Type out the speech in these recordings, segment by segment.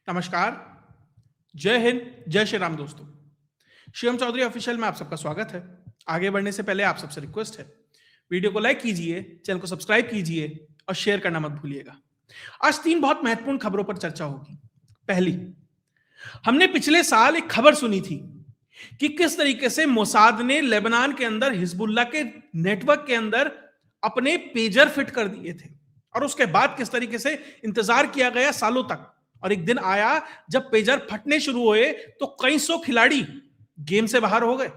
नमस्कार, जय हिंद, जय श्री राम दोस्तों। शिवम चौधरी ऑफिशियल में आप सबका स्वागत है। आगे बढ़ने से पहले आप सबसे रिक्वेस्ट है, वीडियो को लाइक कीजिए, चैनल को सब्सक्राइब कीजिए और शेयर करना मत भूलिएगा। आज 3 बहुत महत्वपूर्ण खबरों पर चर्चा होगी। पहली, हमने पिछले साल एक खबर सुनी थी कि किस तरीके से मोसाद ने लेबनान के अंदर हिजबुल्लाह के नेटवर्क के अंदर अपने पेजर फिट कर दिए थे और उसके बाद किस तरीके से इंतजार किया गया सालों तक, और एक दिन आया जब पेजर फटने शुरू हुए तो कई सौ खिलाड़ी गेम से बाहर हो गए।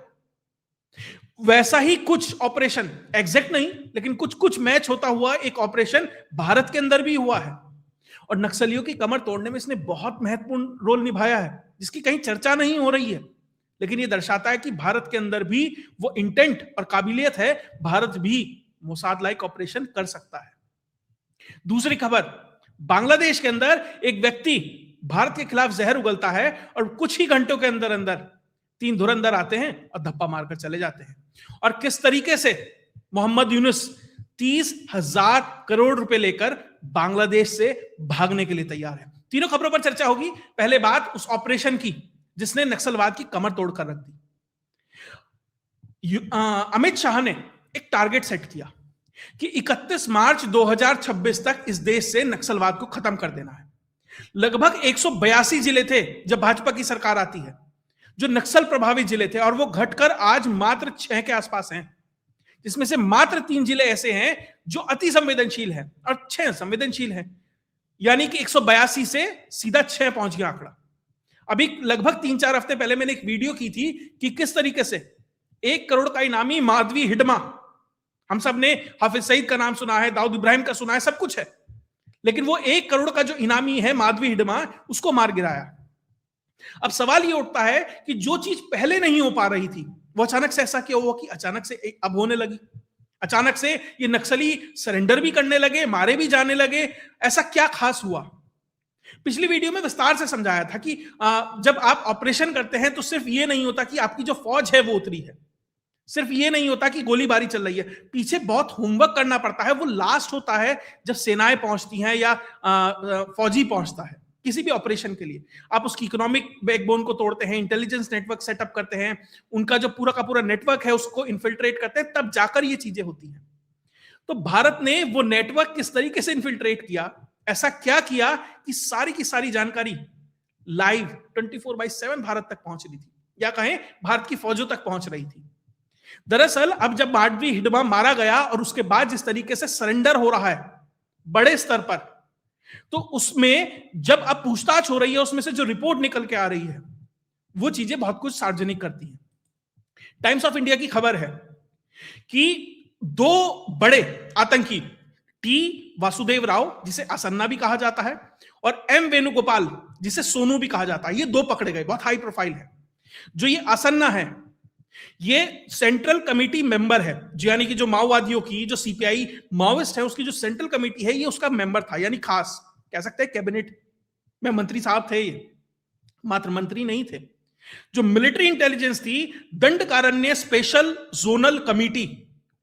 वैसा ही कुछ ऑपरेशन, एग्जैक्ट नहीं लेकिन कुछ कुछ मैच होता हुआ एक ऑपरेशन भारत के अंदर भी हुआ है और नक्सलियों की कमर तोड़ने में इसने बहुत महत्वपूर्ण रोल निभाया है, जिसकी कहीं चर्चा नहीं हो रही है। लेकिन यह दर्शाता है कि भारत के अंदर भी वो इंटेंट और काबिलियत है, भारत भी मोसाद लाइक ऑपरेशन कर सकता है। दूसरी खबर, बांग्लादेश के अंदर एक व्यक्ति भारत के खिलाफ जहर उगलता है और कुछ ही घंटों के अंदर अंदर 3 धुरंधर आते हैं और धप्पा मारकर चले जाते हैं। और किस तरीके से मोहम्मद यूनुस 30,000 करोड़ रुपए लेकर बांग्लादेश से भागने के लिए तैयार है। तीनों खबरों पर चर्चा होगी। पहले बात उस ऑपरेशन की जिसने नक्सलवाद की कमर तोड़कर रख दी। अमित शाह ने एक टारगेट सेट किया कि 31 मार्च 2026 तक इस देश से नक्सलवाद को खत्म कर देना है। लगभग 182 जिले थे जब भाजपा की सरकार आती है जो नक्सल प्रभावित जिले थे, और वो घटकर आज मात्र 6 के आसपास हैं, जिसमें से मात्र 3 जिले ऐसे हैं जो अति संवेदनशील हैं और 6 संवेदनशील हैं। यानी कि 182 से सीधा 6 पहुंच गया आंकड़ा। अभी लगभग 3-4 हफ्ते पहले मैंने एक वीडियो की थी कि किस तरीके से 1 करोड़ का इनामी माधवी हिडमा, हम सब ने हाफिज सईद का नाम सुना है, दाऊद इब्राहिम का सुना है, सब कुछ है, लेकिन वो 1 करोड़ का जो इनामी है माधवी हिडमा, उसको मार गिराया। अब सवाल ये उठता है कि जो चीज पहले नहीं हो पा रही थी वो अचानक से ऐसा क्यों हुआ कि अचानक से अब होने लगी। अचानक से ये नक्सली सरेंडर भी करने लगे, मारे भी जाने लगे। ऐसा क्या खास हुआ? पिछली वीडियो में विस्तार से समझाया था कि जब आप ऑपरेशन करते हैं तो सिर्फ ये नहीं होता कि आपकी जो फौज है वो उतरी है, सिर्फ ये नहीं होता कि गोलीबारी चल रही है, पीछे बहुत होमवर्क करना पड़ता है। वो लास्ट होता है जब सेनाएं पहुंचती हैं या फौजी पहुंचता है किसी भी ऑपरेशन के लिए। आप उसकी इकोनॉमिक बैकबोन को तोड़ते हैं, इंटेलिजेंस नेटवर्क सेटअप करते हैं, उनका जो पूरा का पूरा नेटवर्क है उसको इन्फिल्ट्रेट करते हैं, तब जाकर ये चीजें होती हैं। तो भारत ने वो नेटवर्क किस तरीके से इन्फिल्ट्रेट किया, ऐसा क्या किया कि सारी की सारी जानकारी लाइव 24/7 भारत तक पहुंच रही थी, या कहें भारत की फौजों तक पहुंच रही थी। दरअसल अब जब माधवी हिडमा मारा गया और उसके बाद जिस तरीके से सरेंडर हो रहा है बड़े स्तर पर, तो उसमें जब अब पूछताछ हो रही है, उसमें से जो रिपोर्ट निकल के आ रही है वो चीजें बहुत कुछ सार्वजनिक करती हैं। टाइम्स ऑफ इंडिया की खबर है कि 2 बड़े आतंकी, टी वासुदेव राव जिसे आसन्ना भी कहा जाता है और एम वेणुगोपाल जिसे सोनू भी कहा जाता है, ये 2 पकड़े गए। बहुत हाई प्रोफाइल है। जो ये आसन्ना है ये सेंट्रल कमेटी मेंबर है, यानी कि जो माओवादियों की, जो सीपीआई माओइस्ट है उसकी जो सेंट्रल कमेटी है, ये उसका मेंबर था, यानी खास कह सकते हैं कैबिनेट में मंत्री साहब थे। ये मात्र मंत्री नहीं थे। जो मिलिट्री इंटेलिजेंस थी, दंडकारण्य स्पेशल जोनल कमेटी,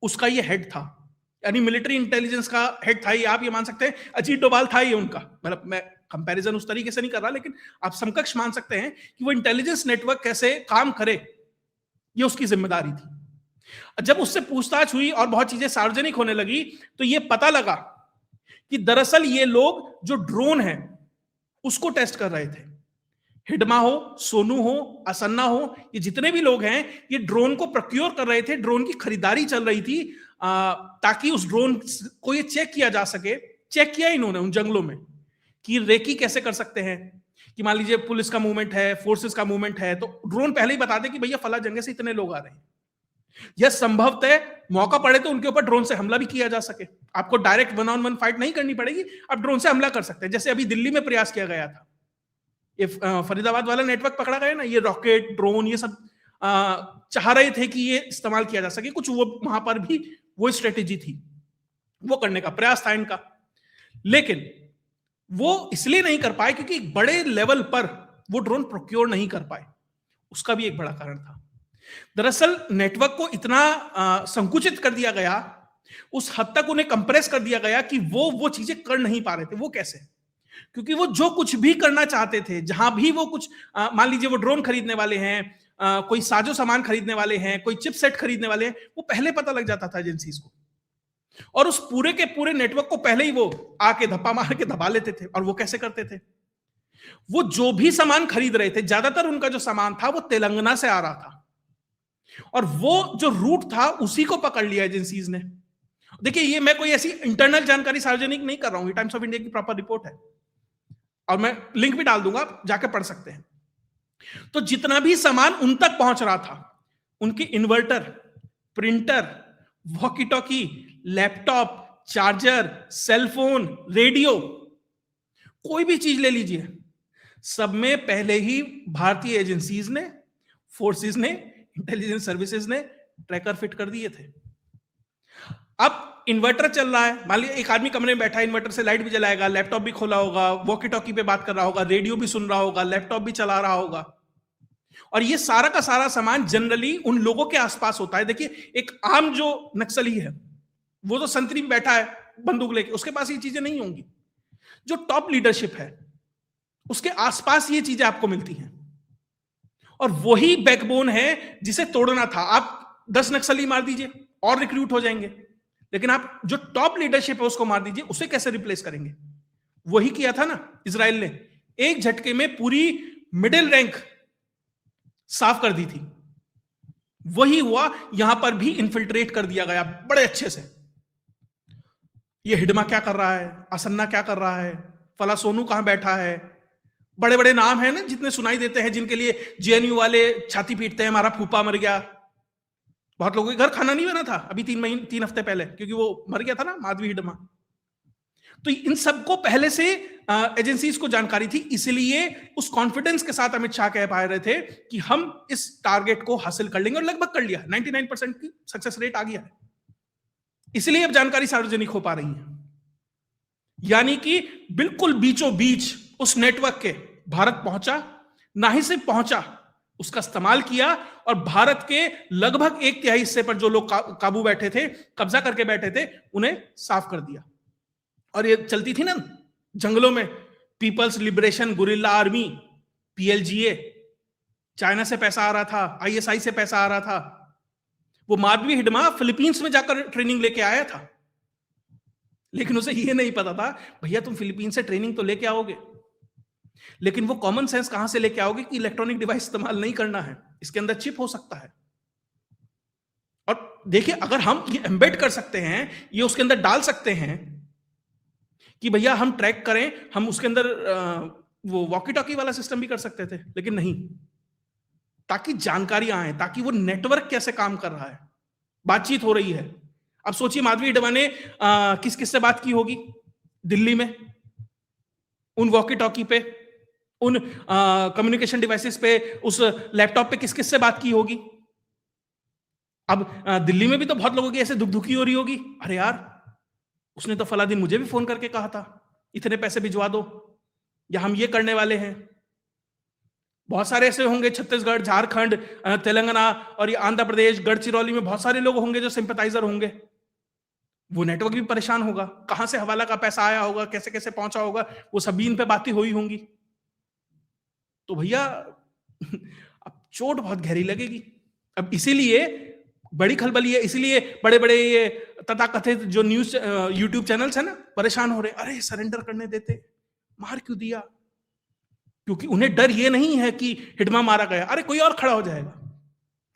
उसका ये हेड था, यानी मिलिट्री इंटेलिजेंस का हेड था ये। आप ये मान सकते हैं अजीत डोभाल था ये उनका, मतलब मैं कंपैरिजन उस तरीके से नहीं कर रहा, लेकिन आप समकक्ष मान सकते हैं कि वो इंटेलिजेंस नेटवर्क कैसे काम करे, ये उसकी जिम्मेदारी थी। जब उससे पूछताछ हुई और बहुत चीजें सार्वजनिक होने लगी तो यह पता लगा कि दरअसल ये लोग जो ड्रोन है उसको टेस्ट कर रहे थे। हिडमा हो, सोनू हो, असन्ना हो, ये जितने भी लोग हैं ये ड्रोन को प्रोक्योर कर रहे थे, ड्रोन की खरीदारी चल रही थी ताकि उस ड्रोन को ये चेक किया जा सके। चेक किया इन्होंने उन जंगलों में कि रेकी कैसे कर सकते हैं, कि मान लीजिए पुलिस का मूवमेंट है, फोर्सेस का मूवमेंट है, तो ड्रोन पहले ही बता दे कि भैया फला जगह से इतने लोग आ रहे हैं। यह संभवतः मौका पड़े तो उनके ऊपर ड्रोन से हमला भी किया जा सके। आपको डायरेक्ट 1-on-1 फाइट नहीं करनी पड़ेगी, आप ड्रोन से हमला कर सकते हैं। जैसे अभी दिल्ली में प्रयास किया गया था, ये फरीदाबाद वाला नेटवर्क पकड़ा गया ना, ये रॉकेट, ड्रोन, ये सब चाह रहे थे कि ये इस्तेमाल किया जा सके। कुछ वो वहां पर भी वो स्ट्रेटेजी थी, वो करने का प्रयास था इनका, लेकिन वो इसलिए नहीं कर पाए क्योंकि बड़े लेवल पर वो ड्रोन प्रोक्योर नहीं कर पाए। उसका भी एक बड़ा कारण था। दरअसल नेटवर्क को इतना संकुचित कर दिया गया, उस हद तक उन्हें कंप्रेस कर दिया गया कि वो चीजें कर नहीं पा रहे थे। वो कैसे? क्योंकि वो जो कुछ भी करना चाहते थे, जहां भी वो कुछ मान लीजिए वो ड्रोन खरीदने वाले हैं, कोई साजो सामान खरीदने वाले हैं, कोई चिपसेट खरीदने वाले हैं, वो पहले पता लग जाता था एजेंसीज को, और उस पूरे के पूरे नेटवर्क को पहले ही वो आके धप्पा मार के दबा लेते थे। और वो कैसे करते थे? वो जो भी सामान खरीद रहे थे, ज्यादातर उनका जो सामान था वो तेलंगाना से आ रहा था, और वो जो रूट था उसी को पकड़ लिया एजेंसीज ने। देखिए, ये मैं कोई ऐसी इंटरनल जानकारी सार्वजनिक नहीं कर रहा हूं, ये टाइम्स ऑफ इंडिया की प्रॉपर रिपोर्ट है, और मैं लिंक भी डाल दूंगा, जाके पढ़ सकते हैं। तो जितना भी सामान उन तक पहुंच रहा था, उनके inverter, printer, walkie talkie, laptop, charger, cellphone, radio, कोई भी चीज ले लीजिए, सब में पहले ही भारतीय एजेंसीज ने, फोर्सेस ने, इंटेलिजेंस सर्विसेज ने ट्रैकर फिट कर दिए थे। अब इन्वर्टर चल रहा है, मान लीजिए एक आदमी कमरे में बैठा है, इन्वर्टर से लाइट भी जलाएगा, लैपटॉप भी खोला होगा, वॉकी टॉकी पे बात कर रहा होगा, रेडियो भी सुन रहा होगा, लैपटॉप भी चला रहा होगा, और ये सारा का सारा सामान जनरली उन लोगों के आसपास होता है। देखिए, एक आम जो नक्सली है, वो तो संतरी में बैठा है बंदूक लेके, उसके पास ये चीजें नहीं होंगी। जो टॉप लीडरशिप है, उसके आसपास ये चीजें आपको मिलती हैं, और वही बैकबोन है जिसे तोड़ना था। आप 10 नक्सली मार दीजिए और रिक्रूट हो जाएंगे, लेकिन आप जो टॉप लीडरशिप है उसको मार दीजिए, उसे कैसे रिप्लेस करेंगे? वही किया था ना इजराइल ने, एक झटके में पूरी मिडिल रैंक साफ कर दी थी। वही हुआ, यहां पर भी इन्फिल्ट्रेट कर दिया गया बड़े अच्छे से। ये हिडमा क्या कर रहा है, असन्ना क्या कर रहा है, फला सोनू कहां बैठा है, बड़े बड़े नाम हैं ना जितने सुनाई देते हैं, जिनके लिए जेएनयू वाले छाती पीटते हैं, हमारा फूफा मर गया। बहुत लोगों के घर खाना नहीं बना था अभी 3 हफ्ते पहले, क्योंकि वो मर गया था ना, माधवी हिडमा। तो इन सबको पहले से एजेंसीज को जानकारी थी, इसलिए उस कॉन्फिडेंस के साथ अमित शाह कह पा रहे थे कि हम इस टारगेट को हासिल कर लेंगे, और लगभग कर लिया। 99% की सक्सेस रेट आ गया है, इसलिए अब जानकारी सार्वजनिक हो पा रही है। यानी कि बिल्कुल बीचों बीच उस नेटवर्क के भारत पहुंचा, ना ही सिर्फ पहुंचा, उसका इस्तेमाल किया, और भारत के लगभग 1/3 हिस्से पर जो लोग काबू बैठे थे, कब्जा करके बैठे थे, उन्हें साफ कर दिया। और ये चलती थी ना जंगलों में, peoples liberation guerrilla army, PLGA, China से पैसा आ रहा था, आईएसआई से पैसा आ रहा था। वो माधवी हिडमा फिलीपींस में जाकर ट्रेनिंग लेके आया था, लेकिन उसे ये नहीं पता था, भैया तुम फिलीपींस से ट्रेनिंग तो लेके आओगे, लेकिन वो कॉमन सेंस कहां से लेके आओगे कि इलेक्ट्रॉनिक डिवाइस इस्तेमाल नहीं करना है, इसके अंदर चिप हो सकता है। और देखिए, अगर हम ये एम्बेड कर सकते हैं, ये उसके अंदर डाल सकते हैं कि भैया हम ट्रैक करें, हम उसके अंदर वो वॉकी टॉकी वाला सिस्टम भी कर सकते थे, लेकिन नहीं, ताकि जानकारियां आए, ताकि वो नेटवर्क कैसे काम कर रहा है, बातचीत हो रही है। अब सोचिए, माधवी हिडमा ने किस किस से बात की होगी दिल्ली में, उन वॉकी टॉकी पे, उन कम्युनिकेशन डिवाइसेस पे, उस लैपटॉप पे किस किस से बात की होगी। अब दिल्ली में भी तो बहुत लोगों की ऐसे दुखी हो रही होगी, अरे यार उसने तो फला दिन मुझे भी फोन करके कहा था इतने पैसे भिजवा दो, या हम ये करने वाले हैं। बहुत सारे ऐसे होंगे, छत्तीसगढ़, झारखंड, तेलंगाना और ये आंध्र प्रदेश, गढ़चिरौली में बहुत सारे लोग होंगे जो सिंपैथाइजर होंगे। वो नेटवर्क भी परेशान होगा, कहां से हवाला का पैसा आया होगा, कैसे कैसे पहुंचा होगा, वो सभी इन पे बातें हुई होंगी। तो भैया अब चोट बहुत गहरी लगेगी। अब इसीलिए बड़ी खलबली है, इसीलिए बड़े बड़े ये तथाकथित जो न्यूज यूट्यूब चैनल्स है ना, परेशान हो रहे, अरे सरेंडर करने देते, मार क्यों दिया? क्योंकि उन्हें डर ये नहीं है कि हिडमा मारा गया, अरे कोई और खड़ा हो जाएगा।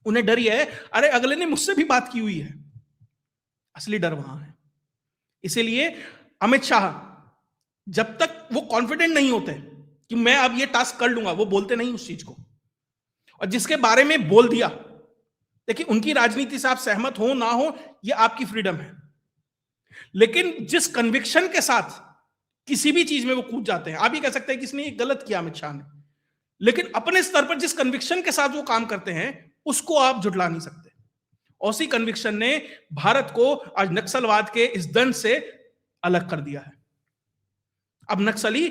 उन्हें डर ये है, अरे अगले ने मुझसे भी बात की हुई है। असली डर वहां है। इसीलिए अमित शाह जब तक वो कॉन्फिडेंट नहीं होते कि मैं अब ये टास्क कर लूंगा, वो बोलते नहीं उस चीज को। और जिसके बारे में बोल दिया, देखिए उनकी राजनीति से आप सहमत हो ना हो, ये आपकी फ्रीडम है, लेकिन जिस कन्विक्शन के साथ किसी भी चीज में वो कूद जाते हैं, आप ये कह सकते हैं कि इसने ये गलत किया अमित शाह ने, लेकिन अपने स्तर पर जिस कन्विक्शन के साथ वो काम करते हैं उसको आप झुठला नहीं सकते। उसी कन्विक्शन ने भारत को आज नक्सलवाद के इस दंड से अलग कर दिया है। अब नक्सली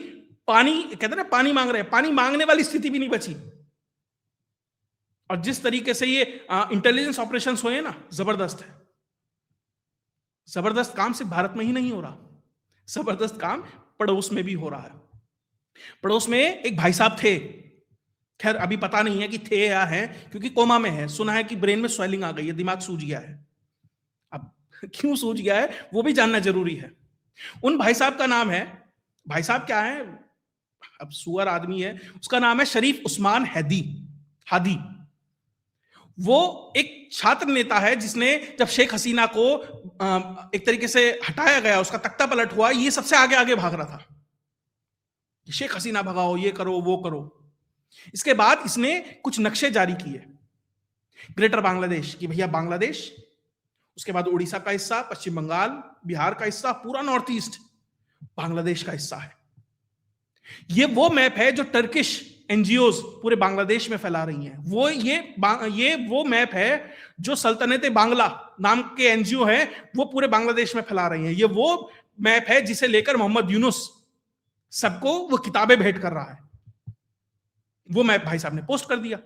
पानी कहते हैं ना, पानी मांग रहे हैं, पानी मांगने वाली स्थिति भी नहीं बची। और जिस तरीके से ये इंटेलिजेंस ऑपरेशंस हुए ना, जबरदस्त है। जबरदस्त काम सिर्फ भारत में ही नहीं हो रहा, जबरदस्त काम पड़ोस में भी हो रहा है। पड़ोस में एक भाई साहब थे, खैर अभी पता नहीं है कि थे या हैं, क्योंकि कोमा में है, सुना है कि ब्रेन में स्वेलिंग आ गई है, दिमाग सूज गया है। अब क्यों सूज गया है वो भी जानना जरूरी है। उन भाई साहब का नाम है, भाई साहब क्या है, अब सुअर आदमी है, उसका नाम है शरीफ उस्मान हादी। वो एक छात्र नेता है जिसने जब शेख हसीना को एक तरीके से हटाया गया, उसका तख्ता पलट हुआ, ये सबसे आगे आगे भाग रहा था, शेख हसीना भगाओ, ये करो वो करो। इसके बाद इसने कुछ नक्शे जारी किए ग्रेटर बांग्लादेश की, भैया बांग्लादेश, उसके बाद उड़ीसा का हिस्सा, पश्चिम बंगाल, बिहार का हिस्सा, पूरा नॉर्थ ईस्ट बांग्लादेश का हिस्सा है। ये वो मैप है जो टर्किश एनजीओज पूरे बांग्लादेश में फैला रही हैं। ये वो मैप है जो सल्तनत बांग्ला नाम के एनजीओ है वो पूरे बांग्लादेश में फैला रही हैं। ये वो मैप है जिसे लेकर मोहम्मद यूनुस सबको वो किताबें भेंट कर रहा है। वो मैप भाई साहब ने पोस्ट कर दिया।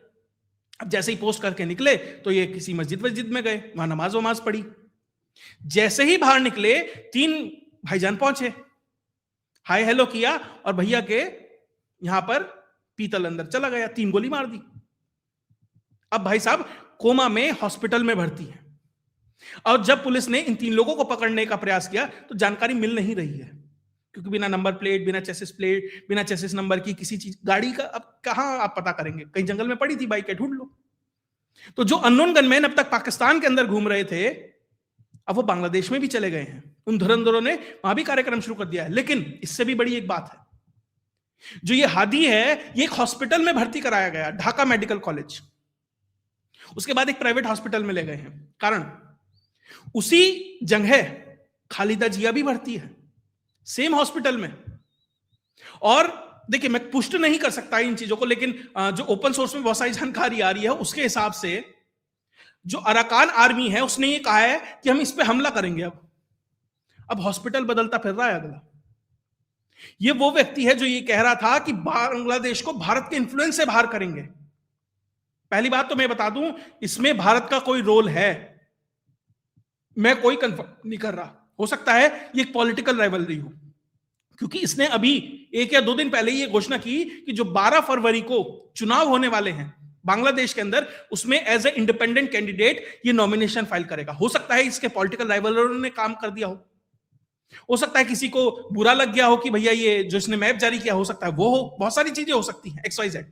अब जैसे ही पोस्ट करके निकले तो ये किसी मस्जिद में गए, वहां नमाज वमाज पढ़ी। जैसे ही बाहर निकले 3 भाईजान पहुंचे, हाय हेलो किया और भैया के यहां पर पीतल अंदर चला गया, 3 गोली मार दी। अब भाई साहब कोमा में हॉस्पिटल में भर्ती है। और जब पुलिस ने इन 3 लोगों को पकड़ने का प्रयास किया तो जानकारी मिल नहीं रही है, क्योंकि बिना नंबर प्लेट, बिना चेसिस प्लेट, बिना चेसिस नंबर की किसी चीज गाड़ी का अब कहां आप पता करेंगे, कहीं जंगल में पड़ी थी बाइक, ढूंढ लो। तो जो अननोन गनमैन अब तक पाकिस्तान के अंदर घूम रहे थे, अब वो बांग्लादेश में भी चले गए हैं। उन धुरंधरों ने वहां भी कार्यक्रम शुरू कर दिया है। लेकिन इससे भी बड़ी एक बात है, जो ये हादी है, ये एक हॉस्पिटल में भर्ती कराया गया, ढाका मेडिकल कॉलेज। उसके बाद एक प्राइवेट हॉस्पिटल में ले गए हैं। कारण उसी जगह खालिदा जिया भी भर्ती है, सेम हॉस्पिटल में। और देखिए, मैं पुष्ट नहीं कर सकता इन चीजों को, लेकिन जो ओपन सोर्स में बहुत सारी जानकारी आ रही है उसके हिसाब से जो अराकान आर्मी है उसने ये कहा है कि हम इस पे हमला करेंगे। अब हॉस्पिटल बदलता फिर रहा है अगला। ये वो व्यक्ति है जो ये कह रहा था कि बांग्लादेश को भारत के इन्फ्लुएंस से बाहर करेंगे। पहली बात तो मैं बता दूं, इसमें भारत का कोई रोल है मैं कोई कंफर्म नहीं कर रहा। हो सकता है ये एक पॉलिटिकल राइवलरी हो, क्योंकि इसने अभी 1 या 2 दिन पहले ये घोषणा की कि जो 12 फरवरी को चुनाव होने वाले हैं बांग्लादेश के अंदर, उसमें एज ए इंडिपेंडेंट कैंडिडेट ये नॉमिनेशन फाइल करेगा। हो सकता है इसके पॉलिटिकल राइवलरों ने काम कर दिया हो सकता है किसी को बुरा लग गया हो कि भैया ये जो इसने मैप जारी किया, हो सकता है वो हो, बहुत सारी चीजें हो सकती हैं, XYZ।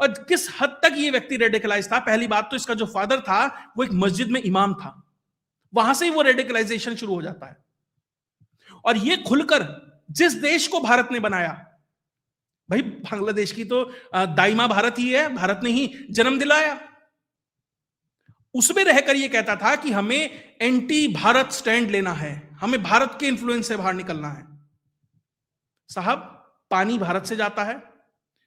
और किस हद तक ये व्यक्ति रेडिकलाइज था, पहली बात तो इसका जो फादर था वो एक मस्जिद में इमाम था, वहां से ही वो रेडिकलाइजेशन शुरू हो जाता है। और ये खुलकर जिस देश को भारत ने बनाया, भाई बांग्लादेश की तो दाइमा भारत ही है, भारत ने ही जन्म दिलाया, उसमें रहकर ये कहता था कि हमें एंटी भारत स्टैंड लेना है, हमें भारत के इन्फ्लुएंस से बाहर निकलना है। साहब, पानी भारत से जाता है,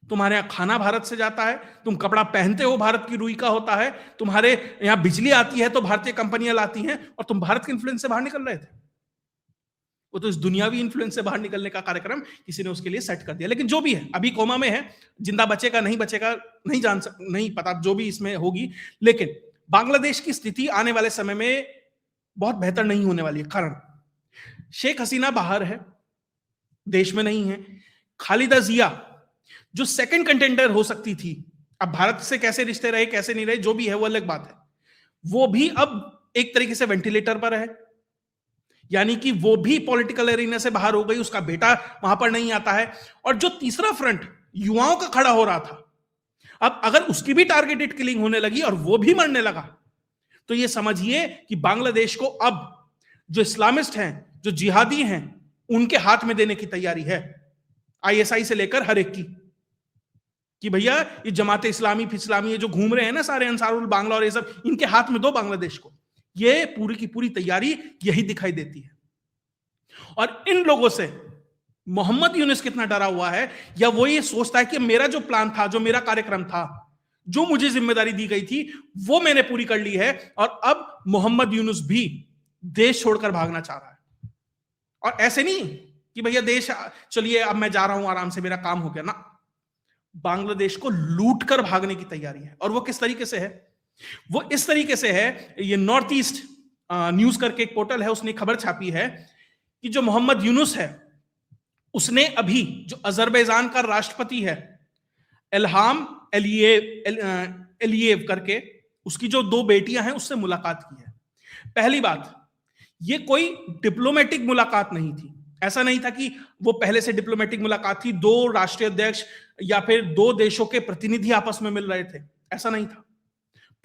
तुम्हारे यहां खाना भारत से जाता है, तुम कपड़ा पहनते हो भारत की रुई का होता है, तुम्हारे यहां बिजली आती है तो भारतीय कंपनियां लाती हैं, और तुम भारत के इन्फ्लुएंस से बाहर निकल रहे थे। वो तो इस दुनियावी इन्फ्लुएंस से बाहर निकलने का कार्यक्रम किसी ने उसके लिए सेट कर दिया। लेकिन जो भी है, अभी कोमा में है, जिंदा बचेगा नहीं बचेगा नहीं पता, जो भी इसमें होगी। लेकिन बांग्लादेश की स्थिति आने वाले समय में बहुत बेहतर नहीं होने वाली है। कारण शेख हसीना बाहर है, देश में नहीं है। खालिदा जिया जो सेकंड कंटेंडर हो सकती थी, अब भारत से कैसे रिश्ते रहे कैसे नहीं रहे जो भी है वो अलग बात है, वो भी अब एक तरीके से वेंटिलेटर पर है, यानी कि वो भी पॉलिटिकल एरिना से बाहर हो गई, उसका बेटा वहां पर नहीं आता है। और जो तीसरा फ्रंट युवाओं का खड़ा हो रहा था, अब अगर उसकी भी टारगेटेड किलिंग होने लगी और वो भी मरने लगा, तो ये समझिए कि बांग्लादेश को अब जो इस्लामिस्ट हैं, जो जिहादी हैं, उनके हाथ में देने की तैयारी है, ISI से लेकर हर एक की, कि भैया ये जमाते इस्लामी फिस्लामी ये जो घूम रहे हैं ना सारे अंसारुल बांग्ला और ये सब, इनके हाथ में दो बांग्लादेश को। ये पूरी की पूरी तैयारी यही दिखाई देती है। और इन लोगों से मोहम्मद यूनुस कितना डरा हुआ है, या वो ये सोचता है कि मेरा जो प्लान था, जो मेरा कार्यक्रम था, जो मुझे जिम्मेदारी दी गई थी, वो मैंने पूरी कर ली है, और अब मोहम्मद यूनुस भी देश छोड़कर भागना चाह रहा है। और ऐसे नहीं कि भैया देश चलिए अब मैं जा रहा हूं आराम से, मेरा काम हो गया ना, बांग्लादेश को लूट कर भागने की तैयारी है। और वो किस तरीके से है? वो इस तरीके से है, ये नॉर्थ ईस्ट न्यूज करके एक पोर्टल है, उसने खबर छापी है कि जो मोहम्मद यूनुस है उसने अभी जो अजरबैजान का राष्ट्रपति है इल्हाम एलियेव करके, उसकी जो 2 बेटियां हैं उससे मुलाकात की है। पहली बात, ये कोई डिप्लोमेटिक मुलाकात नहीं थी। ऐसा नहीं था कि वो पहले से डिप्लोमेटिक मुलाकात थी, 2 राष्ट्रीय अध्यक्ष या फिर 2 देशों के प्रतिनिधि आपस में मिल रहे थे, ऐसा नहीं था।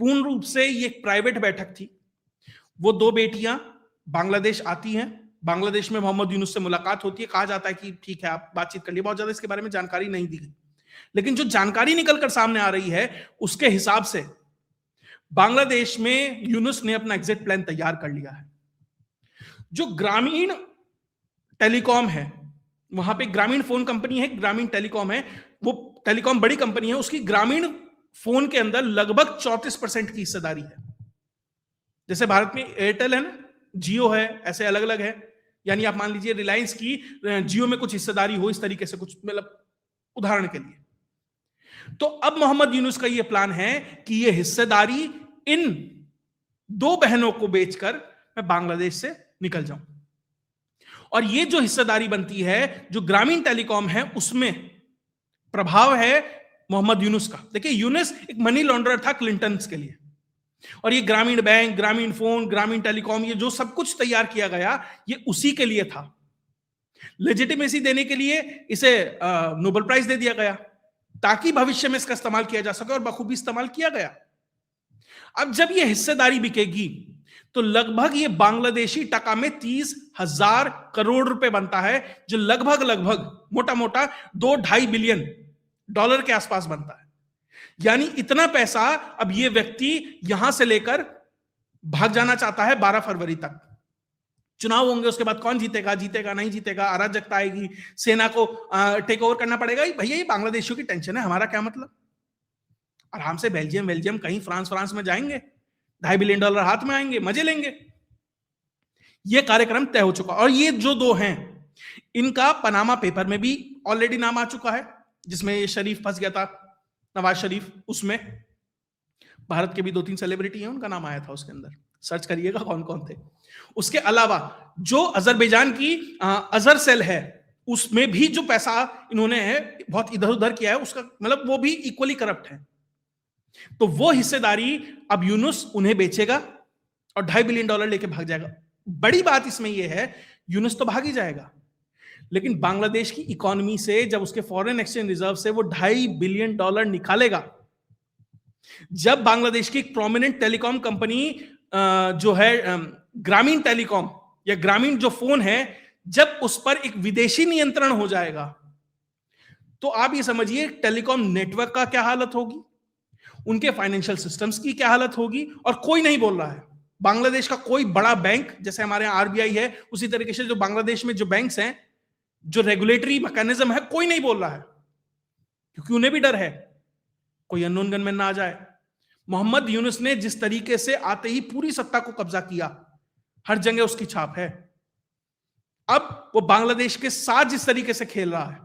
पूर्ण रूप से ये एक प्राइवेट बैठक थी। वो 2 बेटियां बांग्लादेश आती हैं, बांग्लादेश में मोहम्मद यूनुस से मुलाकात होती है, कहा जाता है कि ठीक है आप बातचीत कर लिए। बहुत ज्यादा इसके बारे में जानकारी नहीं दी गई, लेकिन जो जानकारी निकलकर सामने आ रही है उसके हिसाब से बांग्लादेश में यूनुस ने अपना एग्जिट प्लान तैयार कर लिया है। जो ग्रामीण टेलीकॉम है, वहां पे ग्रामीण फोन कंपनी है, ग्रामीण टेलीकॉम है, वो टेलीकॉम बड़ी कंपनी है, उसकी ग्रामीण फोन के अंदर लगभग 34% की हिस्सेदारी है। जैसे भारत में एयरटेल है ना, जियो है, ऐसे अलग अलग है। यानी आप मान लीजिए रिलायंस की जियो में कुछ हिस्सेदारी हो, इस तरीके से कुछ, मतलब उदाहरण के लिए। तो अब मोहम्मद यूनुस का यह प्लान है कि यह हिस्सेदारी इन 2 बहनों को बेचकर मैं बांग्लादेश से निकल जाऊं, और ये जो हिस्सेदारी बनती है जो ग्रामीण टेलीकॉम है उसमें प्रभाव है मोहम्मद यूनुस का। देखिए, यूनुस एक मनी लॉन्ड्रर था क्लिंटन के लिए, और ये ग्रामीण बैंक, ग्रामीण फोन, ग्रामीण टेलीकॉम, ये जो सब कुछ तैयार किया गया ये उसी के लिए था। लेजिटिमेसी देने के लिए इसे नोबेल प्राइज दे दिया गया ताकि भविष्य में इसका इस्तेमाल किया जा सके, और बखूबी इस्तेमाल किया गया। अब जब ये हिस्सेदारी बिकेगी तो लगभग ये बांग्लादेशी टका में 30,000 करोड़ रुपए बनता है, जो लगभग मोटा मोटा $2-2.5 बिलियन के आसपास बनता है। यानी इतना पैसा अब ये व्यक्ति यहां से लेकर भाग जाना चाहता है 12 फरवरी तक। चुनाव होंगे, उसके बाद कौन जीतेगा, जीतेगा नहीं जीतेगा, अराजकता आएगी, सेना को टेक ओवर करना पड़ेगा। भैया ये बांग्लादेशियों की टेंशन है, हमारा क्या मतलब। आराम से बेल्जियम कहीं फ्रांस में जाएंगे, $2.5 बिलियन हाथ में आएंगे, मजे लेंगे। ये कार्यक्रम तय हो चुका। और ये जो 2 हैं इनका पनामा पेपर में भी ऑलरेडी नाम आ चुका है, जिसमें ये शरीफ फंस गया था, नवाज शरीफ। उसमें भारत के भी 2-3 सेलिब्रिटी हैं, उनका नाम आया था उसके अंदर, सर्च करिएगा कौन कौन थे। उसके अलावा जो अजरबैजान की अजर सेल है उसमें भी जो पैसा इन्होंने है बहुत इधर उधर किया है, उसका मतलब वो भी इक्वली करप्ट है। तो वो हिस्सेदारी अब यूनुस उन्हें बेचेगा और $2.5 बिलियन लेके भाग जाएगा। बड़ी बात इसमें यह है, यूनुस तो भाग ही जाएगा, लेकिन बांग्लादेश की इकोनॉमी से जब उसके फॉरेन एक्सचेंज रिजर्व से वो $2.5 बिलियन निकालेगा, जब बांग्लादेश की एक प्रोमिनेंट टेलीकॉम कंपनी जो है ग्रामीण टेलीकॉम या ग्रामीण जो फोन है, जब उस पर एक विदेशी नियंत्रण हो जाएगा, तो आप ये समझिए टेलीकॉम नेटवर्क का क्या हालत होगी, उनके फाइनेंशियल सिस्टम्स की क्या हालत होगी। और कोई नहीं बोल रहा है। बांग्लादेश का कोई बड़ा बैंक, जैसे हमारे यहां आरबीआई है, उसी तरीके से जो बांग्लादेश में जो बैंक्स हैं, जो रेगुलेटरी मैकेनिज्म है, कोई नहीं बोल रहा है, क्योंकि उन्हें भी डर है कोई अननोन गनमैन ना आ जाए। मोहम्मद यूनुस ने जिस तरीके से आते ही पूरी सत्ता को कब्जा किया, हर जगह उसकी छाप है। अब वो बांग्लादेश के साथ जिस तरीके से खेल रहा है,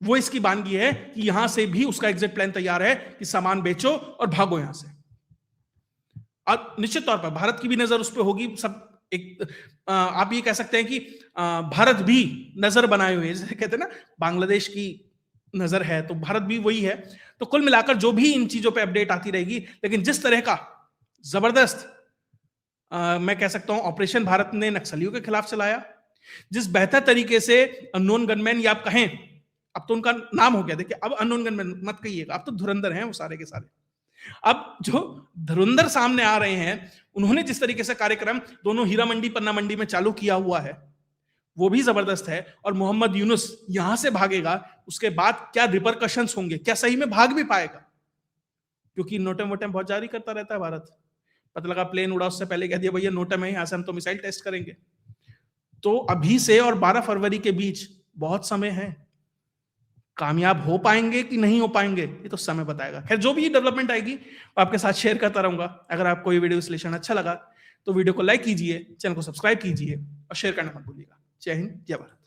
वो इसकी वानगी है कि यहां से भी उसका एग्जिट प्लान तैयार है कि सामान बेचो और भागो यहां से। और निश्चित तौर पर भारत की भी नजर उस पर होगी। सब एक आप ये कह सकते हैं कि भारत भी नजर बनाए हुए, जैसे कहते हैं ना बांग्लादेश की नजर है, तो भारत भी वही है। तो कुल मिलाकर जो भी इन चीजों पे अपडेट आती रहेगी, लेकिन जिस तरह का जबरदस्त मैं कह सकता हूं ऑपरेशन भारत ने नक्सलियों के खिलाफ चलाया, जिस बेहतर तरीके से अननोन गनमैन, या आप कहें अब तो उनका नाम हो गया, देखिए अब अननोन गनमैन मत कहिएगा, अब तो धुरंधर हैं वो सारे के सारे। अब जो धुरंधर सामने आ रहे हैं, उन्होंने जिस तरीके से कार्यक्रम दोनों हीरा मंडी पन्ना मंडी में चालू किया हुआ है, वो भी जबरदस्त है। और मोहम्मद यूनुस यहां से भागेगा, उसके बाद क्या रिपरकशंस होंगे, क्या सही में भाग भी पाएगा, क्योंकि नोटम वोटम बहुत जारी करता रहता है भारत। पता लगा प्लेन उड़ा, उससे पहले कह दिया भैया नोटम है, यहां से हम तो मिसाइल टेस्ट करेंगे। तो अभी से और 12 फरवरी के बीच बहुत समय है। कामयाब हो पाएंगे कि नहीं हो पाएंगे, ये तो समय बताएगा। खैर, जो भी डेवलपमेंट आएगी आपके साथ शेयर करता रहूंगा। अगर आपको ये वीडियो विश्लेषण अच्छा लगा तो वीडियो को लाइक कीजिए, चैनल को सब्सक्राइब कीजिए और शेयर करना मत भूलिएगा। जय हिंद, जय भारत।